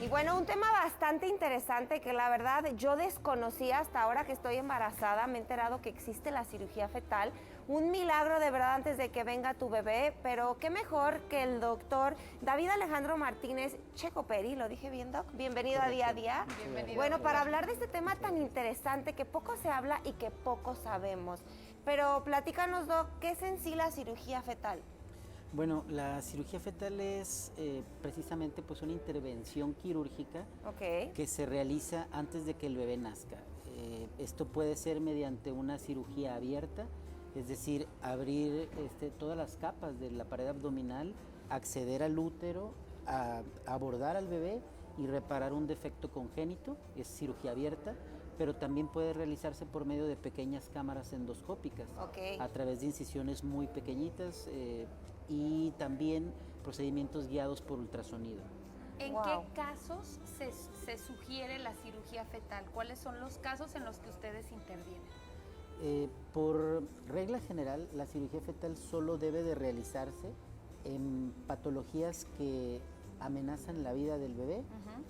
Y bueno, un tema bastante interesante que la verdad yo desconocía hasta ahora que estoy embarazada. Me he enterado que existe la cirugía fetal. Un milagro de verdad antes de que venga tu bebé, pero qué mejor que el doctor David Alejandro Martínez Checoperi. ¿Lo dije bien, Doc? Bienvenido a Día a Día. Bienvenido. Bueno, para hablar de este tema tan interesante que poco se habla y que poco sabemos. Pero platícanos, Doc, ¿qué es en sí la cirugía fetal? Bueno, la cirugía fetal es precisamente pues una intervención quirúrgica que se realiza antes de que el bebé nazca. Esto puede ser mediante una cirugía abierta, es decir, abrir todas las capas de la pared abdominal, acceder al útero, abordar al bebé y reparar un defecto congénito, es cirugía abierta, pero también puede realizarse por medio de pequeñas cámaras endoscópicas, a través de incisiones muy pequeñitas y también procedimientos guiados por ultrasonido. ¿En qué casos se sugiere la cirugía fetal? ¿Cuáles son los casos en los que ustedes intervienen? Por regla general, la cirugía fetal solo debe de realizarse en patologías que amenazan la vida del bebé,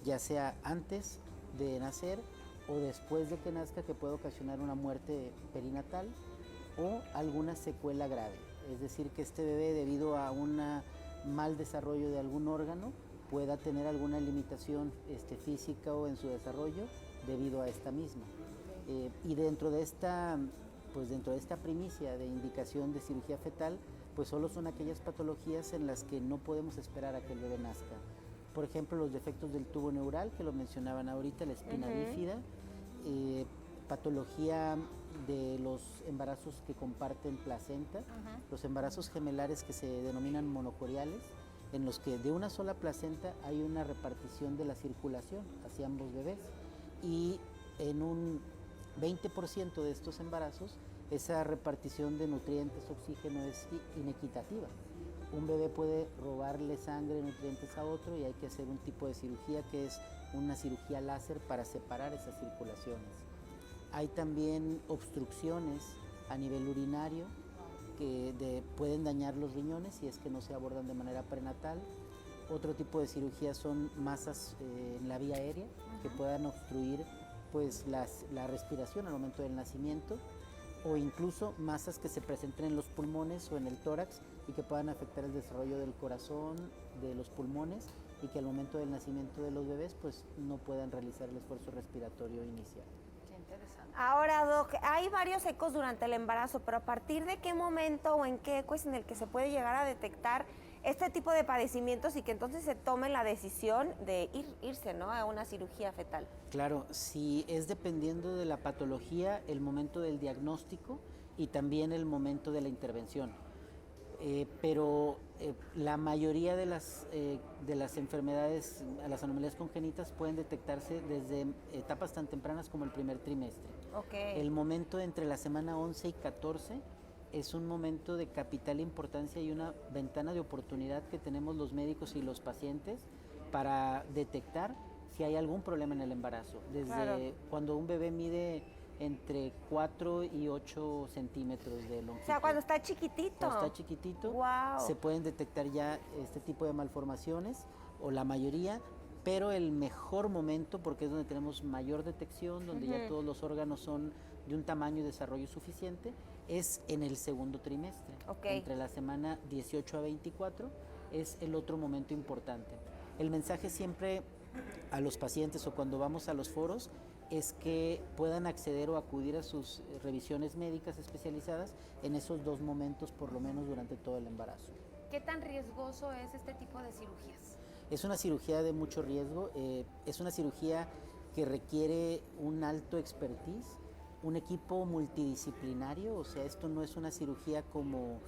ya sea antes de nacer o después de que nazca, que puede ocasionar una muerte perinatal o alguna secuela grave. Es decir, que este bebé, debido a un mal desarrollo de algún órgano, pueda tener alguna limitación física o en su desarrollo debido a esta misma. Y dentro de esta primicia de indicación de cirugía fetal, pues solo son aquellas patologías en las que no podemos esperar a que el bebé nazca. Por ejemplo, los defectos del tubo neural, que lo mencionaban ahorita, la espina bífida, patología de los embarazos que comparten placenta, los embarazos gemelares que se denominan monocoriales, en los que de una sola placenta hay una repartición de la circulación hacia ambos bebés, y en un 20% de estos embarazos esa repartición de nutrientes, oxígeno es inequitativa. Un bebé puede robarle sangre, nutrientes a otro, y hay que hacer un tipo de cirugía que es una cirugía láser para separar esas circulaciones. Hay también obstrucciones a nivel urinario que pueden dañar los riñones si es que no se abordan de manera prenatal. Otro tipo de cirugía son masas en la vía aérea que puedan obstruir pues, la respiración al momento del nacimiento, o incluso masas que se presenten en los pulmones o en el tórax y que puedan afectar el desarrollo del corazón, de los pulmones, y que al momento del nacimiento de los bebés pues no puedan realizar el esfuerzo respiratorio inicial. Qué interesante. Ahora, Doc, hay varios ecos durante el embarazo, pero ¿a partir de qué momento o en qué eco es en el que se puede llegar a detectar este tipo de padecimientos y que entonces se tome la decisión de irse, ¿no?, a una cirugía fetal? Claro, si es dependiendo de la patología, el momento del diagnóstico y también el momento de la intervención. Pero la mayoría de las enfermedades, las anomalías congénitas, pueden detectarse desde etapas tan tempranas como el primer trimestre. El momento entre la semana 11 y 14 es un momento de capital importancia y una ventana de oportunidad que tenemos los médicos y los pacientes para detectar si hay algún problema en el embarazo. Desde cuando un bebé mide entre 4 y 8 centímetros de longitud. O sea, cuando está chiquitito. Cuando está chiquitito, se pueden detectar ya este tipo de malformaciones, o la mayoría, pero el mejor momento, porque es donde tenemos mayor detección, donde ya todos los órganos son de un tamaño y desarrollo suficiente, es en el segundo trimestre. Entre la semana 18 a 24 es el otro momento importante. El mensaje siempre a los pacientes o cuando vamos a los foros es que puedan acceder o acudir a sus revisiones médicas especializadas en esos dos momentos, por lo menos durante todo el embarazo. ¿Qué tan riesgoso es este tipo de cirugías? Es una cirugía de mucho riesgo, es una cirugía que requiere un alto expertise, un equipo multidisciplinario, o sea, esto no es una cirugía como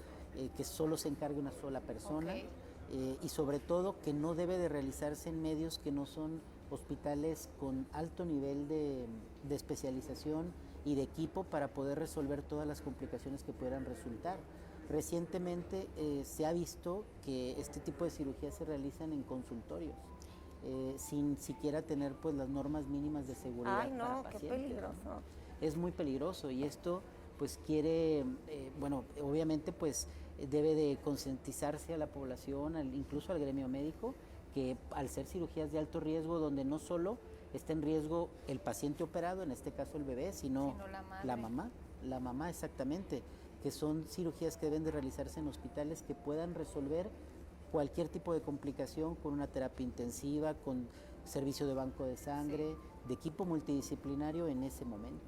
que solo se encargue una sola persona, y sobre todo que no debe de realizarse en medios que no son hospitales con alto nivel de especialización y de equipo para poder resolver todas las complicaciones que puedan resultar. Recientemente se ha visto que este tipo de cirugías se realizan en consultorios, sin siquiera tener pues las normas mínimas de seguridad. Ay, no, para pacientes. qué peligroso. Es muy peligroso, y esto pues quiere, bueno, obviamente pues debe de concientizarse a la población, incluso al gremio médico, porque al ser cirugías de alto riesgo, donde no solo está en riesgo el paciente operado, en este caso el bebé, sino la mamá exactamente, que son cirugías que deben de realizarse en hospitales que puedan resolver cualquier tipo de complicación con una terapia intensiva, con servicio de banco de sangre, de equipo multidisciplinario en ese momento.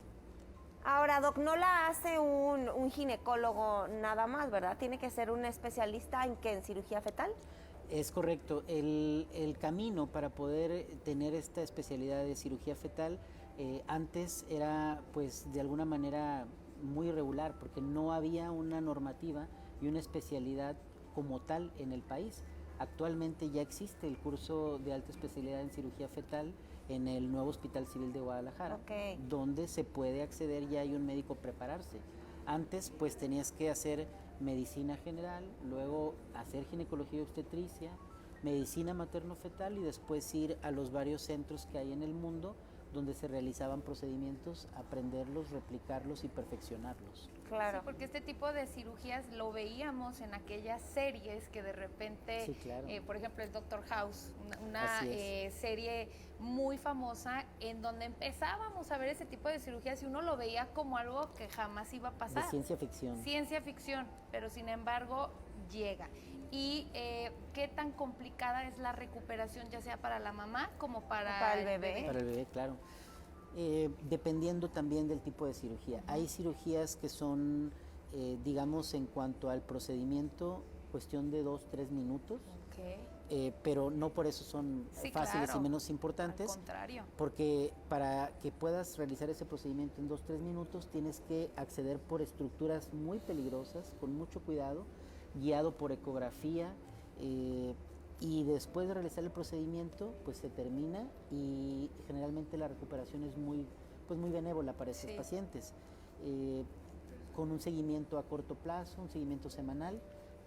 Ahora, Doc, no la hace un ginecólogo nada más, ¿verdad? Tiene que ser un especialista en qué, en cirugía fetal. Es correcto. El camino para poder tener esta especialidad de cirugía fetal antes era, pues, de alguna manera muy irregular, porque no había una normativa y una especialidad como tal en el país. Actualmente ya existe el curso de alta especialidad en cirugía fetal en el nuevo Hospital Civil de Guadalajara, donde se puede acceder, ya hay un médico prepararse. Antes, pues, tenías que hacer medicina general, luego hacer ginecología y obstetricia, medicina materno-fetal y después ir a los varios centros que hay en el mundo donde se realizaban procedimientos, aprenderlos, replicarlos y perfeccionarlos. Claro. Sí, porque este tipo de cirugías lo veíamos en aquellas series que de repente, sí, claro. Por ejemplo, el Doctor House, una serie muy famosa en donde empezábamos a ver ese tipo de cirugías y uno lo veía como algo que jamás iba a pasar. De ciencia ficción. Ciencia ficción, pero sin embargo llega. ¿Y qué tan complicada es la recuperación, ya sea para la mamá como para el bebé? Para el bebé, claro. Dependiendo también del tipo de cirugía. Hay cirugías que son, digamos, en cuanto al procedimiento, cuestión de 2-3 minutos. Pero no por eso son fáciles y menos importantes. Al contrario. Porque para que puedas realizar ese procedimiento en 2-3 minutos tienes que acceder por estructuras muy peligrosas, con mucho cuidado, guiado por ecografía, y después de realizar el procedimiento pues se termina y generalmente la recuperación es muy benévola para esos pacientes, con un seguimiento a corto plazo, un seguimiento semanal,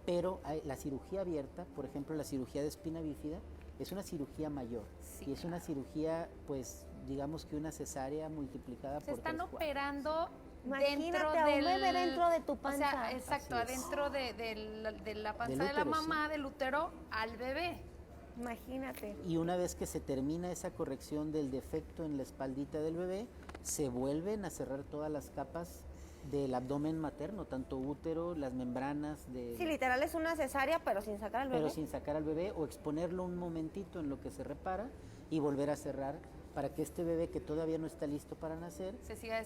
pero la cirugía abierta, por ejemplo la cirugía de espina bífida, es una cirugía mayor y es una cirugía, pues digamos que una cesárea multiplicada por 3-4. Se están operando Imagínate a un bebé dentro de tu panza. O sea, exacto, adentro de la panza del útero, de la mamá, del útero, al bebé. Imagínate. Y una vez que se termina esa corrección del defecto en la espaldita del bebé, se vuelven a cerrar todas las capas del abdomen materno, tanto útero, las membranas de... Sí, literal es una cesárea, pero sin sacar al bebé. Pero sin sacar al bebé, o exponerlo un momentito en lo que se repara y volver a cerrar para que este bebé que todavía no está listo para nacer se siga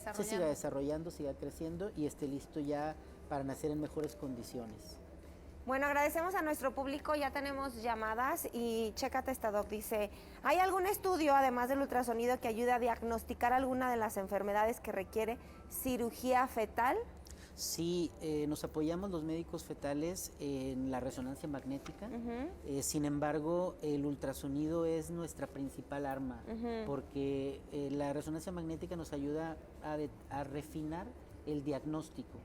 desarrollando, siga creciendo y esté listo ya para nacer en mejores condiciones. Bueno, agradecemos a nuestro público, ya tenemos llamadas y chécate esta, Doc, dice, ¿hay algún estudio, además del ultrasonido, que ayude a diagnosticar alguna de las enfermedades que requiere cirugía fetal? Sí, nos apoyamos los médicos fetales en la resonancia magnética. Sin embargo, el ultrasonido es nuestra principal arma, porque la resonancia magnética nos ayuda a refinar el diagnóstico,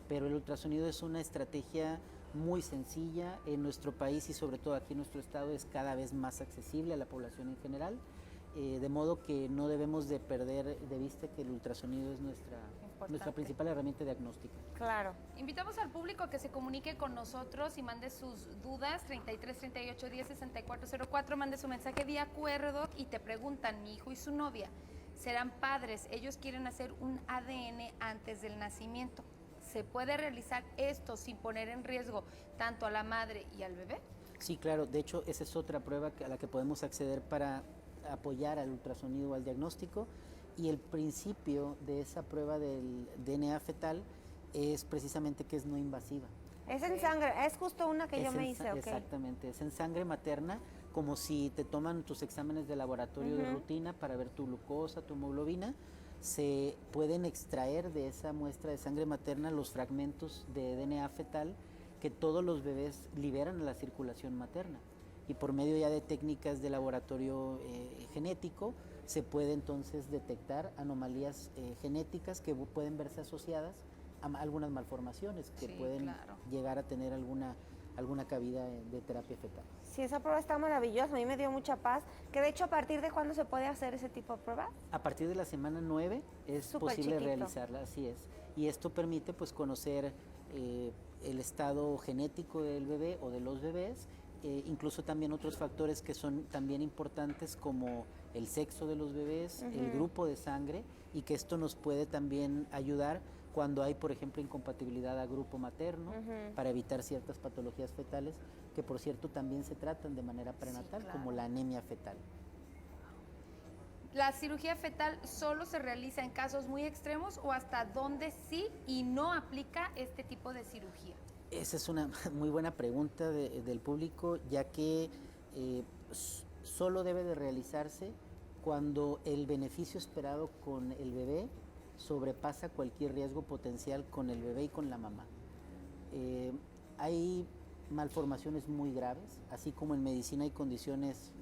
pero el ultrasonido es una estrategia muy sencilla en nuestro país y sobre todo aquí en nuestro estado es cada vez más accesible a la población en general, de modo que no debemos de perder de vista que el ultrasonido es nuestra principal herramienta diagnóstica. Claro. Invitamos al público a que se comunique con nosotros y mande sus dudas, 33 38 10 64 04, mande su mensaje vía QR, Doc, y te preguntan, mi hijo y su novia serán padres, ellos quieren hacer un ADN antes del nacimiento. ¿Se puede realizar esto sin poner en riesgo tanto a la madre y al bebé? Sí, claro. De hecho, esa es otra prueba a la que podemos acceder para apoyar al ultrasonido o al diagnóstico. Y el principio de esa prueba del DNA fetal es precisamente que es no invasiva. Es en sangre, es justo una que yo me hice, ¿ok? Exactamente, es en sangre materna, como si te toman tus exámenes de laboratorio de rutina para ver tu glucosa, tu hemoglobina. Se pueden extraer de esa muestra de sangre materna los fragmentos de DNA fetal que todos los bebés liberan a la circulación materna. Y por medio ya de técnicas de laboratorio genético se puede entonces detectar anomalías genéticas que pueden verse asociadas a algunas malformaciones que pueden llegar a tener alguna cabida de terapia fetal. Sí, esa prueba está maravillosa, a mí me dio mucha paz. Que de hecho, ¿a partir de cuándo se puede hacer ese tipo de prueba? A partir de la semana 9 es posible realizarla, así es. Y esto permite pues conocer el estado genético del bebé o de los bebés incluso también otros factores que son también importantes como el sexo de los bebés, el grupo de sangre, y que esto nos puede también ayudar cuando hay, por ejemplo, incompatibilidad a grupo materno, para evitar ciertas patologías fetales, que por cierto también se tratan de manera prenatal, claro. como la anemia fetal. ¿La cirugía fetal solo se realiza en casos muy extremos o hasta dónde sí y no aplica este tipo de cirugía? Esa es una muy buena pregunta del público, ya que solo debe de realizarse cuando el beneficio esperado con el bebé sobrepasa cualquier riesgo potencial con el bebé y con la mamá. Hay malformaciones muy graves, así como en medicina hay condiciones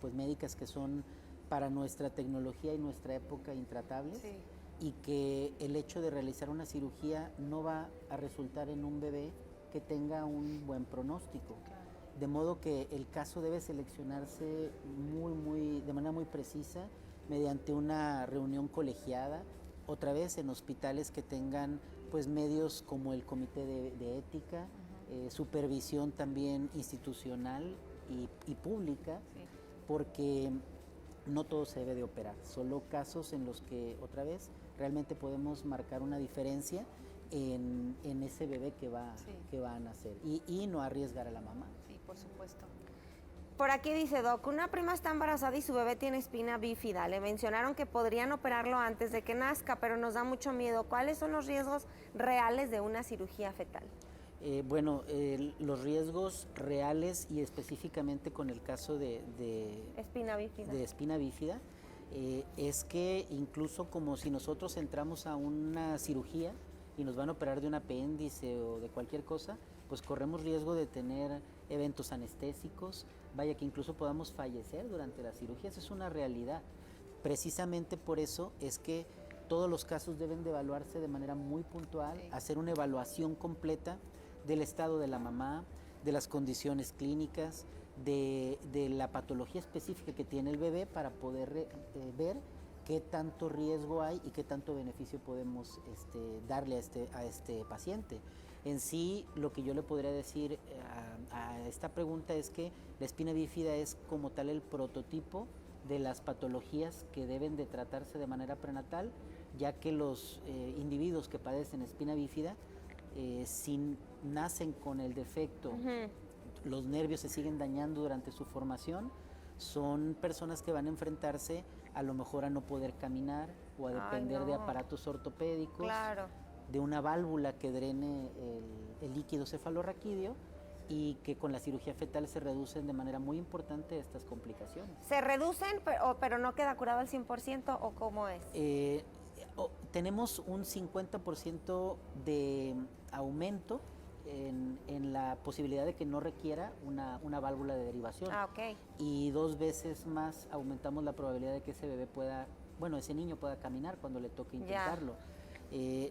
pues médicas que son para nuestra tecnología y nuestra época intratables, Sí. y que el hecho de realizar una cirugía no va a resultar en un bebé que tenga un buen pronóstico. Claro. De modo que el caso debe seleccionarse de manera muy precisa mediante una reunión colegiada, otra vez en hospitales que tengan pues medios como el comité de ética, supervisión también institucional y pública, Sí. porque no todo se debe de operar, solo casos en los que otra vez realmente podemos marcar una diferencia en ese bebé que va a nacer y no arriesgar a la mamá. Sí, por supuesto. Por aquí dice, Doc, una prima está embarazada y su bebé tiene espina bífida. Le mencionaron que podrían operarlo antes de que nazca, pero nos da mucho miedo. ¿Cuáles son los riesgos reales de una cirugía fetal? Los riesgos reales y específicamente con el caso de Espina bífida. espina bífida, es que incluso como si nosotros entramos a una cirugía y nos van a operar de un apéndice o de cualquier cosa, pues corremos riesgo de tener eventos anestésicos, vaya que incluso podamos fallecer durante la cirugía, eso es una realidad. Precisamente por eso es que todos los casos deben de evaluarse de manera muy puntual, hacer una evaluación completa del estado de la mamá, de las condiciones clínicas, de la patología específica que tiene el bebé para poder ver qué tanto riesgo hay y qué tanto beneficio podemos darle a este paciente. En sí, lo que yo le podría decir a esta pregunta es que la espina bífida es como tal el prototipo de las patologías que deben de tratarse de manera prenatal, ya que los individuos que padecen espina bífida, si nacen con el defecto, los nervios se siguen dañando durante su formación, son personas que van a enfrentarse a lo mejor a no poder caminar o a depender de aparatos ortopédicos, de una válvula que drene el líquido cefalorraquídeo, y que con la cirugía fetal se reducen de manera muy importante estas complicaciones. ¿Se reducen pero no queda curado al 100% o cómo es? Tenemos un 50% de aumento en la posibilidad de que no requiera una válvula de derivación. Y 2 veces más aumentamos la probabilidad de que ese bebé ese niño pueda caminar cuando le toque intentarlo.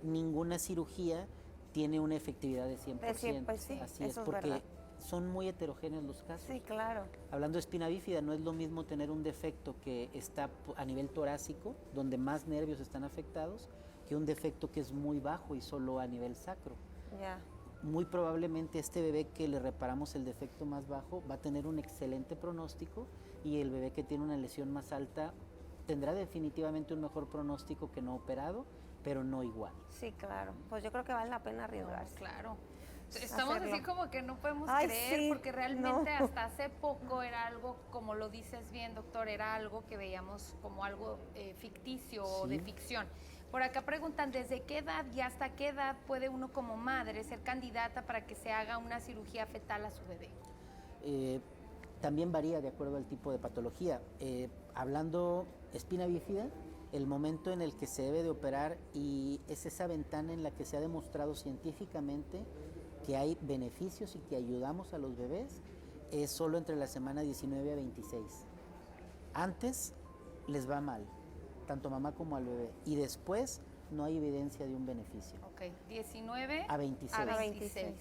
Ninguna cirugía tiene una efectividad de 100%. Pues sí, así es, eso es porque verdad. son muy heterogéneos los casos. Sí, claro. Hablando de espina bífida, no es lo mismo tener un defecto que está a nivel torácico, donde más nervios están afectados, que un defecto que es muy bajo y solo a nivel sacro. Muy probablemente este bebé que le reparamos el defecto más bajo va a tener un excelente pronóstico, y el bebé que tiene una lesión más alta tendrá definitivamente un mejor pronóstico que no operado, pero no igual. Sí, claro. Pues yo creo que vale la pena arriesgarse. Claro. Estamos Hacerlo. así como que no podemos Ay, creer, sí, porque realmente no. hasta hace poco era algo, como lo dices bien, doctor, era algo que veíamos como algo ficticio o de ficción. Por acá preguntan, ¿desde qué edad y hasta qué edad puede uno como madre ser candidata para que se haga una cirugía fetal a su bebé? También varía de acuerdo al tipo de patología. Hablando espina bífida, el momento en el que se debe de operar, y es esa ventana en la que se ha demostrado científicamente que hay beneficios y que ayudamos a los bebés, es solo entre la semana 19 a 26. Antes les va mal, tanto mamá como al bebé, y después no hay evidencia de un beneficio. 19 a 26. A 26.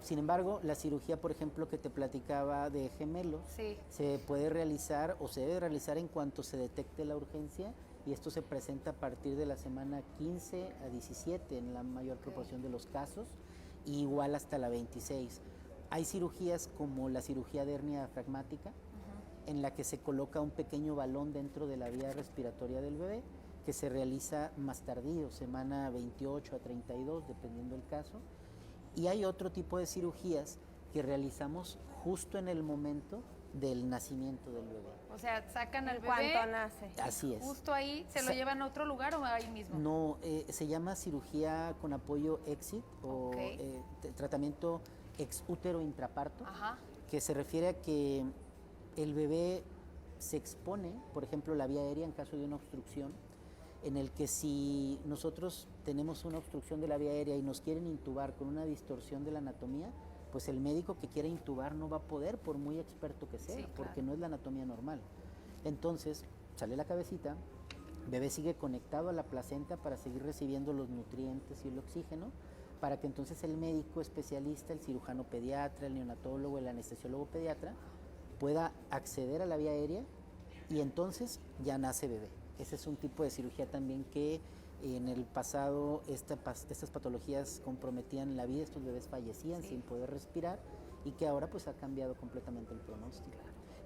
Sin embargo, la cirugía, por ejemplo, que te platicaba de gemelos, se puede realizar o se debe realizar en cuanto se detecte la urgencia, y esto se presenta a partir de la semana 15 a 17 en la mayor proporción de los casos, y igual hasta la 26. Hay cirugías como la cirugía de hernia diafragmática, en la que se coloca un pequeño balón dentro de la vía respiratoria del bebé, que se realiza más tardío, semana 28 a 32, dependiendo del caso. Y hay otro tipo de cirugías que realizamos justo en el momento del nacimiento del bebé. O sea, sacan al En bebé. cuanto nace. Así es. Justo ahí, ¿se lo llevan a otro lugar o ahí mismo? No, se llama cirugía con apoyo EXIT o Ok. tratamiento ex útero intraparto, Ajá. que se refiere a que el bebé se expone, por ejemplo, la vía aérea en caso de una obstrucción, en el que si nosotros tenemos una obstrucción de la vía aérea y nos quieren intubar con una distorsión de la anatomía, pues el médico que quiera intubar no va a poder, por muy experto que sea, Sí, claro. porque no es la anatomía normal. Entonces, sale la cabecita, el bebé sigue conectado a la placenta para seguir recibiendo los nutrientes y el oxígeno, para que entonces el médico especialista, el cirujano pediatra, el neonatólogo, el anestesiólogo pediatra, pueda acceder a la vía aérea y entonces ya nace bebé. Ese es un tipo de cirugía también que en el pasado estas patologías comprometían la vida, estos bebés fallecían sin poder respirar y que ahora pues ha cambiado completamente el pronóstico.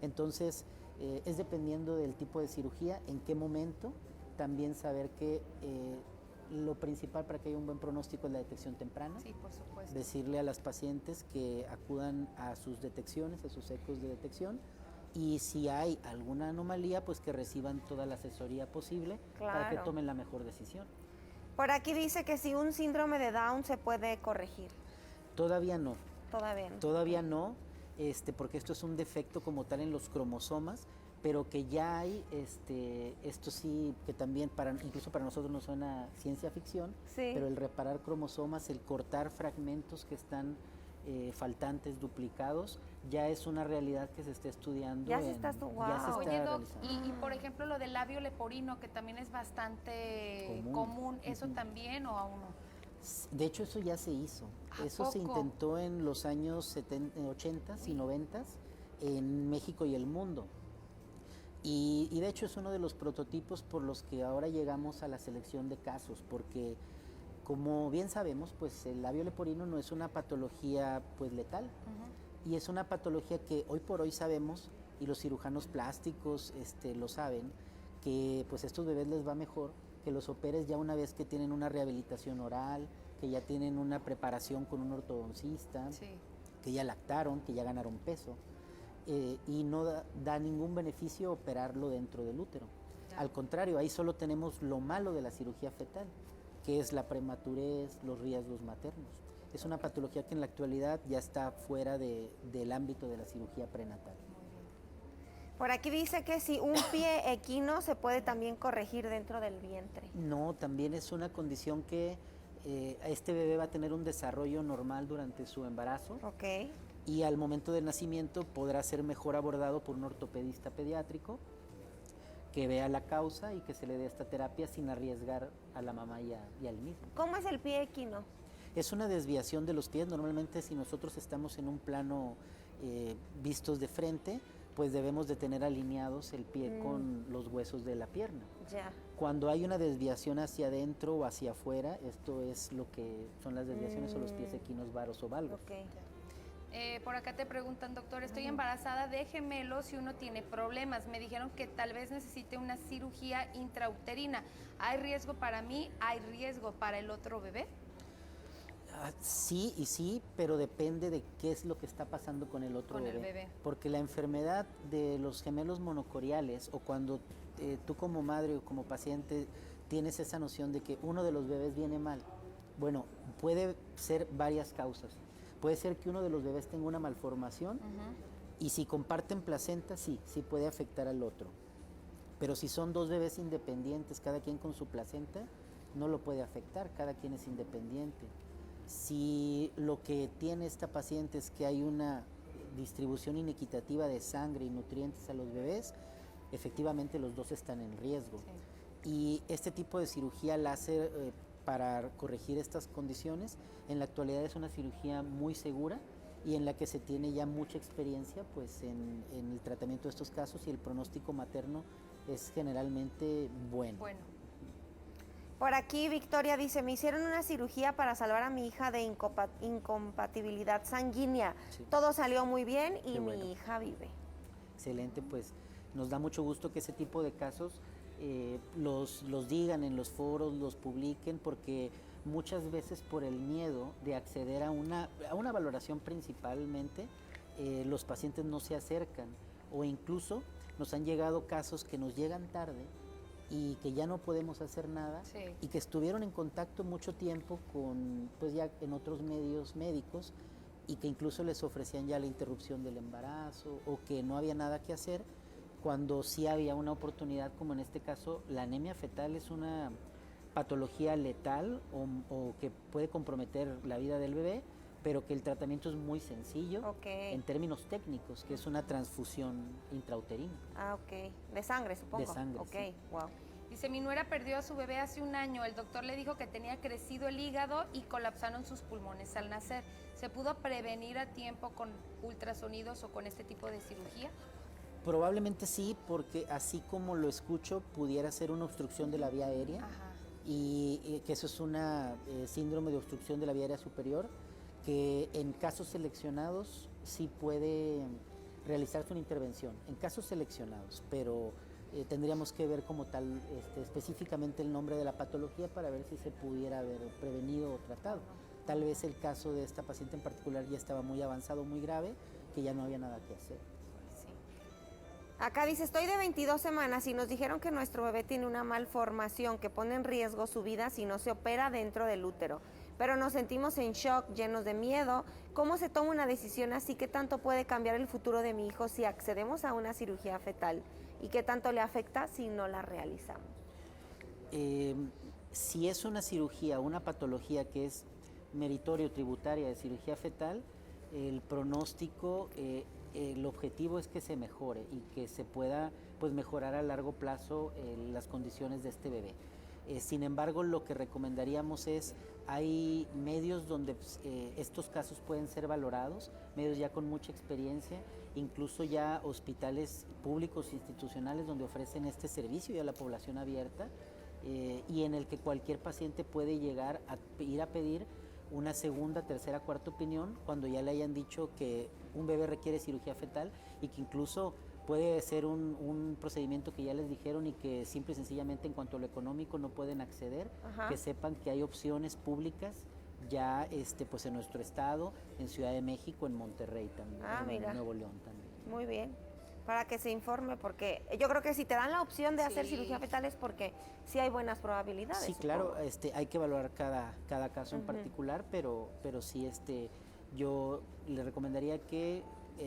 Entonces es dependiendo del tipo de cirugía, en qué momento, también saber que lo principal para que haya un buen pronóstico es la detección temprana. Sí, por supuesto. Decirle a las pacientes que acudan a sus detecciones, a sus ecos de detección, y si hay alguna anomalía, pues que reciban toda la asesoría posible para que Claro. tomen la mejor decisión. Por aquí dice que si un síndrome de Down se puede corregir. Todavía no, Todavía no. todavía no, porque esto es un defecto como tal en los cromosomas, pero que ya hay, esto sí, que también incluso para nosotros nos suena ciencia ficción, Sí. pero el reparar cromosomas, el cortar fragmentos que están faltantes, duplicados, ya es una realidad que se está estudiando. Ya se está ya se está Oye, Doc, realizando. y por ejemplo lo del labio leporino, que también es bastante común, ¿eso también o aún no? De hecho, eso ya se hizo. ¿A Eso se poco? intentó en los años 80 y 90 en México y el mundo. Y de hecho es uno de los prototipos por los que ahora llegamos a la selección de casos, porque como bien sabemos, pues el labio leporino no es una patología pues letal, y es una patología que hoy por hoy sabemos, y los cirujanos plásticos lo saben, que pues a estos bebés les va mejor que los operes ya una vez que tienen una rehabilitación oral, que ya tienen una preparación con un ortodoncista, Sí. que ya lactaron, que ya ganaron peso, y no da ningún beneficio operarlo dentro del útero. Ya. Al contrario, ahí solo tenemos lo malo de la cirugía fetal, que es la prematurez, los riesgos maternos. Es una patología que en la actualidad ya está fuera del ámbito de la cirugía prenatal. Por aquí dice que si un pie equino se puede también corregir dentro del vientre. No, también es una condición que este bebé va a tener un desarrollo normal durante su embarazo, Ok. y al momento del nacimiento podrá ser mejor abordado por un ortopedista pediátrico que vea la causa y que se le dé esta terapia sin arriesgar a la mamá y al mismo. ¿Cómo es el pie equino? Es una desviación de los pies. Normalmente si nosotros estamos en un plano vistos de frente, pues debemos de tener alineados el pie con los huesos de la pierna. Ya. Cuando hay una desviación hacia adentro o hacia afuera, esto es lo que son las desviaciones o los pies equinos, varos o valgos. Ok. Por acá te preguntan, doctor, estoy embarazada de gemelos y uno tiene problemas. Me dijeron que tal vez necesite una cirugía intrauterina. ¿Hay riesgo para mí? ¿Hay riesgo para el otro bebé? Sí y sí, pero depende de qué es lo que está pasando con el otro Con bebé. el bebé. Porque la enfermedad de los gemelos monocoriales, o cuando tú como madre o como paciente tienes esa noción de que uno de los bebés viene mal, bueno, puede ser varias causas. Puede ser que uno de los bebés tenga una malformación, y si comparten placenta, sí puede afectar al otro. Pero si son dos bebés independientes, cada quien con su placenta, no lo puede afectar, cada quien es independiente. Si lo que tiene esta paciente es que hay una distribución inequitativa de sangre y nutrientes a los bebés, efectivamente los dos están en riesgo. Sí. Y este tipo de cirugía láser para corregir estas condiciones, en la actualidad es una cirugía muy segura y en la que se tiene ya mucha experiencia pues, en el tratamiento de estos casos, y el pronóstico materno es generalmente bueno. Bueno. Por aquí Victoria dice, me hicieron una cirugía para salvar a mi hija de incompatibilidad sanguínea. Sí. Todo salió muy bien y Qué bueno. mi hija vive. Excelente, pues nos da mucho gusto que ese tipo de casos los digan en los foros, los publiquen, porque muchas veces por el miedo de acceder a una valoración principalmente, los pacientes no se acercan, o incluso nos han llegado casos que nos llegan tarde y que ya no podemos hacer nada, Sí. y que estuvieron en contacto mucho tiempo con, pues ya en otros medios médicos, y que incluso les ofrecían ya la interrupción del embarazo o que no había nada que hacer, cuando sí había una oportunidad, como en este caso. La anemia fetal es una patología letal o que puede comprometer la vida del bebé, pero que el tratamiento es muy sencillo Ok. en términos técnicos, que es una transfusión intrauterina. Ah, ok. De sangre, supongo. De sangre, Ok, sí. wow. Dice, mi nuera perdió a su bebé hace un año. El doctor le dijo que tenía crecido el hígado y colapsaron sus pulmones al nacer. ¿Se pudo prevenir a tiempo con ultrasonidos o con este tipo de cirugía? Probablemente sí, porque así como lo escucho, pudiera ser una obstrucción de la vía aérea. Ajá. Y que eso es una síndrome de obstrucción de la vía aérea superior, que en casos seleccionados sí puede realizarse una intervención, en casos seleccionados, pero tendríamos que ver como tal específicamente el nombre de la patología para ver si se pudiera haber prevenido o tratado. Tal vez el caso de esta paciente en particular ya estaba muy avanzado, muy grave, que ya no había nada que hacer. Sí. Acá dice, estoy de 22 semanas y nos dijeron que nuestro bebé tiene una malformación que pone en riesgo su vida si no se opera dentro del útero. Pero nos sentimos en shock, llenos de miedo. ¿Cómo se toma una decisión así? ¿Qué tanto puede cambiar el futuro de mi hijo si accedemos a una cirugía fetal? ¿Y qué tanto le afecta si no la realizamos? Si es una cirugía, una patología que es meritorio tributaria de cirugía fetal, el pronóstico, el objetivo es que se mejore y que se pueda, pues, mejorar a largo plazo las condiciones de este bebé. Sin embargo, lo que recomendaríamos es, hay medios donde estos casos pueden ser valorados, medios ya con mucha experiencia, incluso ya hospitales públicos institucionales donde ofrecen este servicio ya a la población abierta, y en el que cualquier paciente puede llegar a ir a pedir una segunda, tercera, cuarta opinión cuando ya le hayan dicho que un bebé requiere cirugía fetal, y que incluso puede ser un procedimiento que ya les dijeron y que simple y sencillamente en cuanto a lo económico no pueden acceder. Ajá. Que sepan que hay opciones públicas ya pues en nuestro estado, en Ciudad de México, en Monterrey también, Mira. en Nuevo León también. Muy bien. Para que se informe, porque yo creo que si te dan la opción de hacer Sí. cirugía fetal es porque sí hay buenas probabilidades. Sí, claro, supongo. hay que valorar cada caso en particular, pero sí, yo le recomendaría que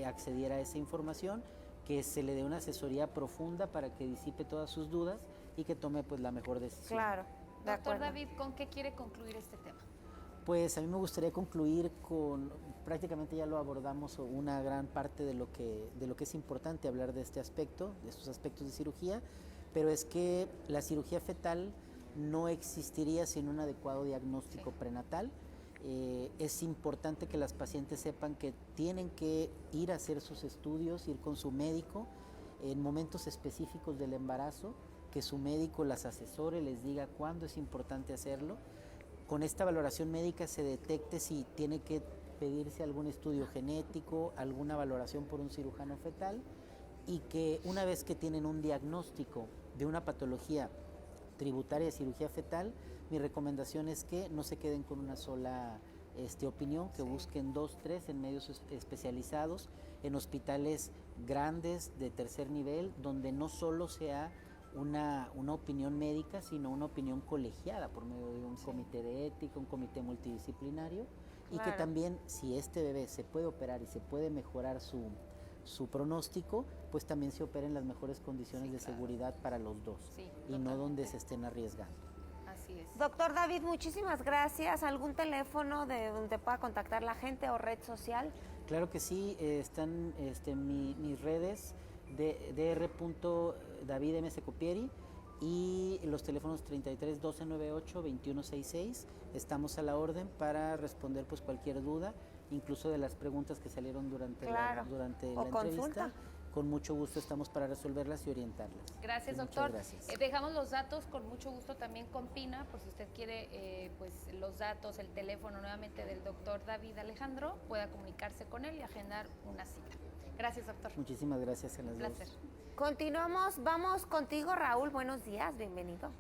accediera a esa información, que se le dé una asesoría profunda para que disipe todas sus dudas y que tome, pues, la mejor decisión. Claro, de Doctor acuerdo. David, ¿con qué quiere concluir este tema? Pues a mí me gustaría concluir con, prácticamente ya lo abordamos, una gran parte de lo que es importante hablar de este aspecto, de estos aspectos de cirugía, pero es que la cirugía fetal no existiría sin un adecuado diagnóstico prenatal. Es importante que las pacientes sepan que tienen que ir a hacer sus estudios, ir con su médico en momentos específicos del embarazo, que su médico las asesore, les diga cuándo es importante hacerlo. Con esta valoración médica se detecte si tiene que pedirse algún estudio genético, alguna valoración por un cirujano fetal, y que una vez que tienen un diagnóstico de una patología tributaria de cirugía fetal, mi recomendación es que no se queden con una sola opinión, que busquen 2, 3 en medios especializados, en hospitales grandes de tercer nivel, donde no solo sea una opinión médica, sino una opinión colegiada por medio de un comité de ética, un comité multidisciplinario, y que Claro. también, si este bebé se puede operar y se puede mejorar su pronóstico, pues también se operen en las mejores condiciones de seguridad para los dos, Sí, y no donde totalmente. se estén arriesgando. Así es. Doctor David, muchísimas gracias. ¿Algún teléfono de donde pueda contactar la gente o red social? Claro que sí, están mis redes de dr.davidmscopieri y los teléfonos 33 1298 2166. Estamos a la orden para responder, pues, cualquier duda, incluso de las preguntas que salieron durante Claro. durante O la consulta. entrevista. con mucho gusto estamos para resolverlas y orientarlas. Gracias, Muchas doctor. gracias. Dejamos los datos con mucho gusto también con Pina, por si usted quiere pues los datos, el teléfono nuevamente del doctor David Alejandro, pueda comunicarse con él y agendar una cita. Gracias, doctor. Muchísimas gracias a las Un placer. dos. Continuamos, vamos contigo, Raúl. Buenos días, bienvenido.